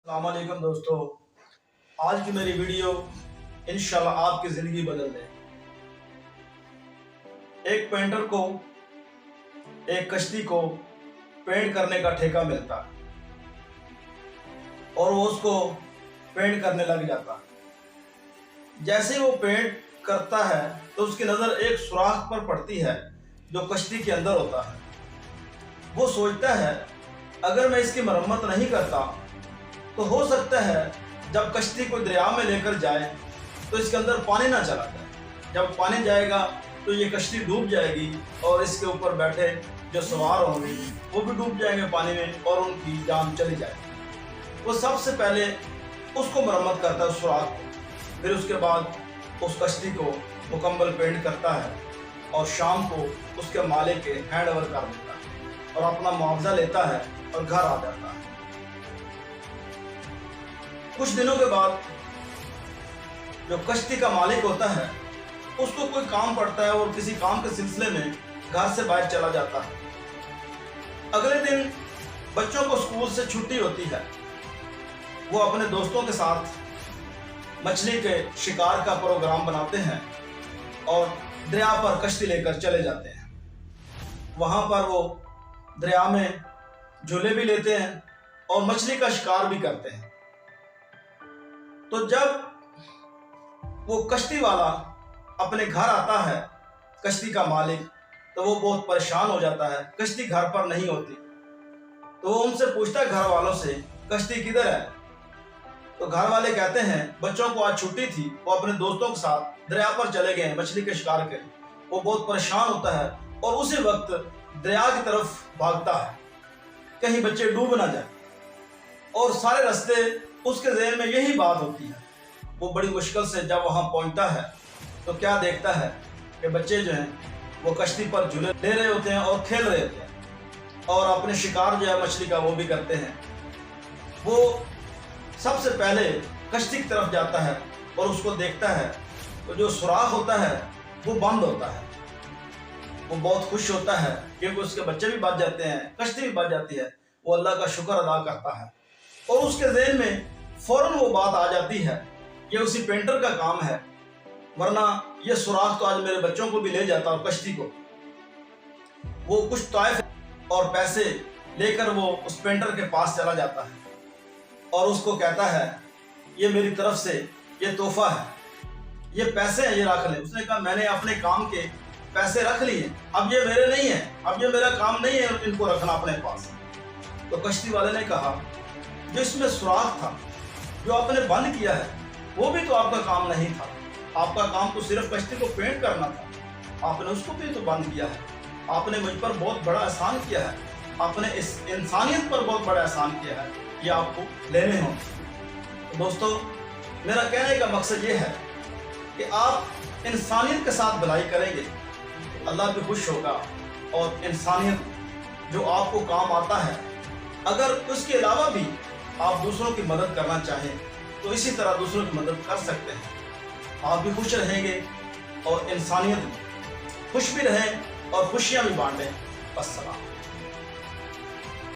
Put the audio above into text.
अस्सलाम वालेकुम दोस्तों, आज की मेरी वीडियो इंशाल्लाह आपकी ज़िंदगी बदल दे। एक पेंटर को एक कश्ती को पेंट करने का ठेका मिलता है और वो उसको पेंट करने लग जाता है। जैसे ही वो पेंट करता है तो उसकी नज़र एक सुराख पर पड़ती है जो कश्ती के अंदर होता है। वो सोचता है अगर मैं इसकी मरम्मत नहीं करता तो हो सकता है जब कश्ती को दरिया में लेकर जाए तो इसके अंदर पानी ना चला जाए। जब पानी जाएगा तो ये कश्ती डूब जाएगी और इसके ऊपर बैठे जो सवार होंगे वो भी डूब जाएंगे पानी में और उनकी जान चली जाएगी। वो सबसे पहले उसको मरम्मत करता है, उस सुराख को, फिर उसके बाद उस कश्ती को मुकम्मल पेंट करता है और शाम को उसके मालिक के हैंड ओवर कर देता है और अपना मुआवजा लेता है और घर आ जाता है। कुछ दिनों के बाद जो कश्ती का मालिक होता है उसको कोई काम पड़ता है और किसी काम के सिलसिले में घर से बाहर चला जाता है। अगले दिन बच्चों को स्कूल से छुट्टी होती है। वो अपने दोस्तों के साथ मछली के शिकार का प्रोग्राम बनाते हैं और दरिया पर कश्ती लेकर चले जाते हैं। वहाँ पर वो दरिया में झूले भी लेते हैं और मछली का शिकार भी करते हैं। तो जब वो कश्ती वाला अपने घर आता है, कश्ती का मालिक, तो वो बहुत परेशान हो जाता है। कश्ती घर पर नहीं होती तो वो उनसे पूछता है घर वालों से, कश्ती किधर है? तो घर वाले कहते हैं बच्चों को आज छुट्टी थी, वो अपने दोस्तों के साथ दरिया पर चले गए मछली के शिकार के। वो बहुत परेशान होता है और उसी वक्त दरिया की तरफ भागता है कहीं बच्चे डूब ना जाए, और सारे रास्ते उसके ज़हन में यही बात होती है। वो बड़ी मुश्किल से जब वहाँ पहुँचता है तो क्या देखता है कि बच्चे जो हैं वो कश्ती पर झूले ले रहे होते हैं और खेल रहे होते हैं और अपने शिकार जो है मछली का वो भी करते हैं। वो सबसे पहले कश्ती की तरफ जाता है और उसको देखता है तो जो सुराख होता है वो बंद होता है। वो बहुत खुश होता है क्योंकि उसके बच्चे भी बच जाते हैं, कश्ती भी बच जाती है। वो अल्लाह का शुक्र अदा करता है और उसके ज़हन में फ़ौरन वो बात आ जाती है कि उसी पेंटर का काम है, वरना ये सुराख तो आज मेरे बच्चों को भी ले जाता और कश्ती को। वो कुछ तोहफे और पैसे लेकर वो उस पेंटर के पास चला जाता है और उसको कहता है ये मेरी तरफ से ये तोहफा है, ये पैसे हैं, ये रख ले। उसने कहा मैंने अपने काम के पैसे रख लिए, अब ये मेरे नहीं है, अब ये मेरा काम नहीं है इनको रखना अपने पास। तो कश्ती वाले ने कहा जो इसमें सुराख था जो आपने बंद किया है वो भी तो आपका काम नहीं था, आपका काम तो सिर्फ कश्ती को पेंट करना था, आपने उसको भी तो बंद किया है। आपने मुझ पर बहुत बड़ा एहसान किया है, आपने इस इंसानियत पर बहुत बड़ा एहसान किया है, ये आपको लेने हों। तो दोस्तों, मेरा कहने का मकसद ये है कि आप इंसानियत के साथ भलाई करेंगे अल्लाह भी खुश होगा, और इंसानियत जो आपको काम आता है, अगर उसके अलावा भी आप दूसरों की मदद करना चाहें तो इसी तरह दूसरों की मदद कर सकते हैं। आप भी खुश रहेंगे और इंसानियत खुश भी रहें और खुशियाँ भी बांटें। अस्सलाम।